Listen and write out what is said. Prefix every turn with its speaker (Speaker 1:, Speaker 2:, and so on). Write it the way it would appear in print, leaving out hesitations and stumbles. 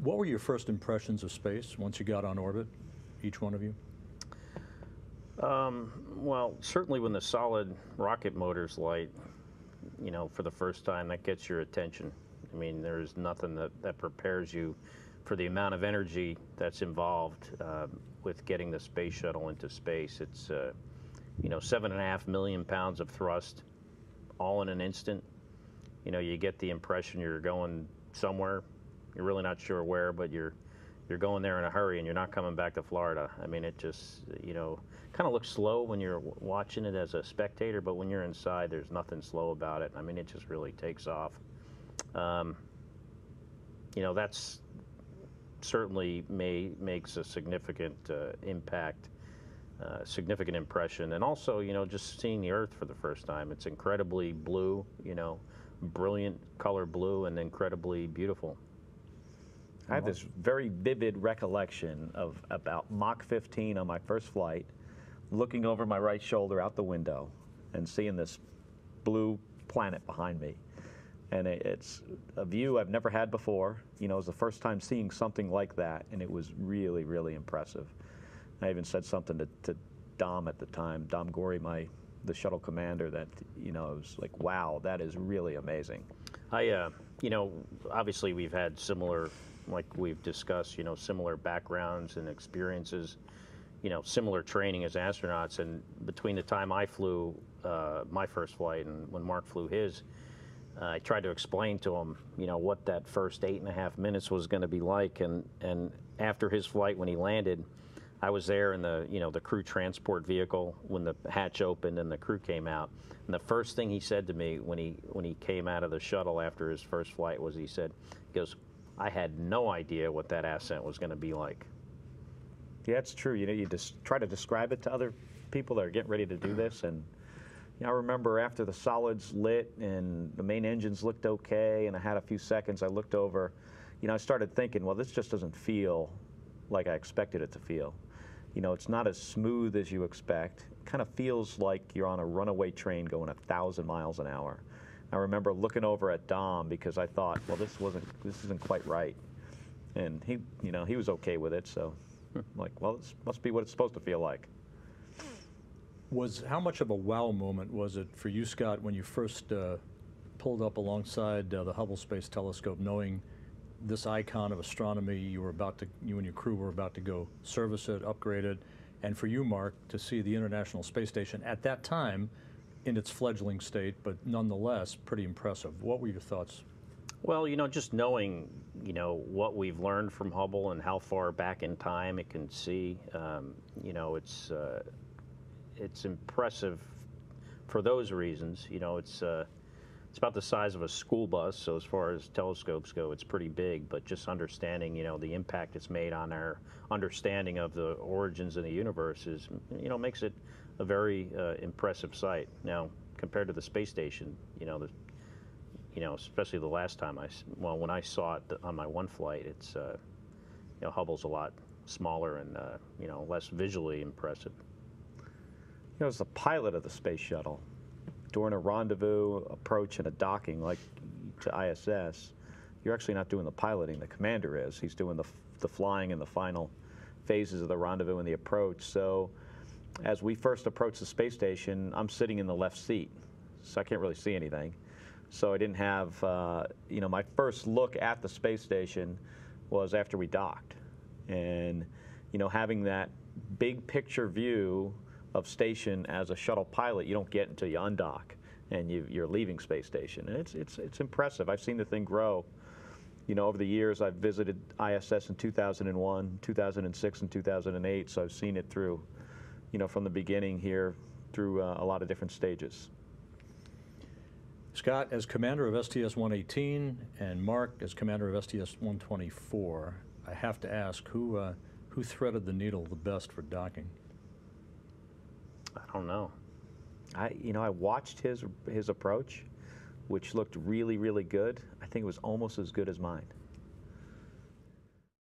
Speaker 1: What were your first impressions of space once you got on orbit, each one of you?
Speaker 2: Well, certainly when the solid rocket motors light, you know, for the first time, that gets your attention. I mean, there's nothing that prepares you for the amount of energy that's involved with getting the space shuttle into space. It's, you know, 7.5 million pounds of thrust all in an instant. You know, you get the impression you're going somewhere. You're really not sure where, but you're going there in a hurry and you're not coming back to Florida. I mean, it just, you know, kind of looks slow when you're watching it as a spectator, but when you're inside, there's nothing slow about it. I mean, it just really takes off. You know, that's certainly makes a significant impact, significant impression. And also, you know, just seeing the Earth for the first time, it's incredibly blue, you know, brilliant color blue and incredibly beautiful.
Speaker 3: I have this very vivid recollection of about Mach 15 on my first flight, looking over my right shoulder out the window and seeing this blue planet behind me. And it's a view I've never had before. You know, it was the first time seeing something like that, and it was really, really impressive. I even said something to Dom at the time, Dom Gorey, the shuttle commander, that, you know, it was like, wow, that is really amazing.
Speaker 2: You know, obviously we've had similar, like we've discussed, you know, similar backgrounds and experiences, you know, similar training as astronauts. And between the time I flew my first flight and when Mark flew his, I tried to explain to him, you know, what that first 8.5 minutes was going to be like. And after his flight, when he landed, I was there in the, you know, the crew transport vehicle when the hatch opened and the crew came out. And the first thing he said to me when he came out of the shuttle after his first flight was, he goes, I had no idea what that ascent was going to be like.
Speaker 3: Yeah, it's true. You know, you just try to describe it to other people that are getting ready to do this. And you know, I remember after the solids lit and the main engines looked okay, and I had a few seconds, I looked over, you know, I started thinking, well, this just doesn't feel like I expected it to feel. You know, it's not as smooth as you expect. It kind of feels like you're on a runaway train going 1,000 miles an hour. I remember looking over at Dom because I thought, well, this isn't quite right. And he, you know, he was okay with it. So I'm like, well, this must be what it's supposed to feel like.
Speaker 1: How much of a wow moment was it for you, Scott, when you first pulled up alongside the Hubble Space Telescope, knowing this icon of astronomy, you and your crew were about to go service it, upgrade it, and for you, Mark, to see the International Space Station at that time in its fledgling state, but nonetheless pretty impressive. What were your thoughts?
Speaker 2: Well, you know, just knowing, you know, what we've learned from Hubble and how far back in time it can see, you know, it's impressive for those reasons. You know, it's about the size of a school bus, so as far as telescopes go, it's pretty big, but just understanding, you know, the impact it's made on our understanding of the origins of the universe is, you know, makes it a very impressive sight. Now, compared to the space station, you know, especially the last time when I saw it on my one flight, it's, you know, Hubble's a lot smaller and, you know, less visually impressive.
Speaker 3: You know, as the pilot of the space shuttle, during a rendezvous, approach, and a docking, like to ISS, you're actually not doing the piloting. The commander is. He's doing the flying and the final phases of the rendezvous and the approach. So as we first approach the space station, I'm sitting in the left seat, so I can't really see anything. So I didn't have, you know, my first look at the space station was after we docked. And, you know, having that big picture view of station as a shuttle pilot, you don't get until you undock and you're leaving space station. And it's impressive. I've seen the thing grow. You know, over the years, I've visited ISS in 2001, 2006, and 2008, so I've seen it through, you know, from the beginning here through a lot of different stages.
Speaker 1: Scott, as commander of STS-118 and Mark as commander of STS-124, I have to ask, who threaded the needle the best for docking?
Speaker 2: I don't know.
Speaker 3: You know, I watched his approach, which looked really, really good. I think it was almost as good as mine.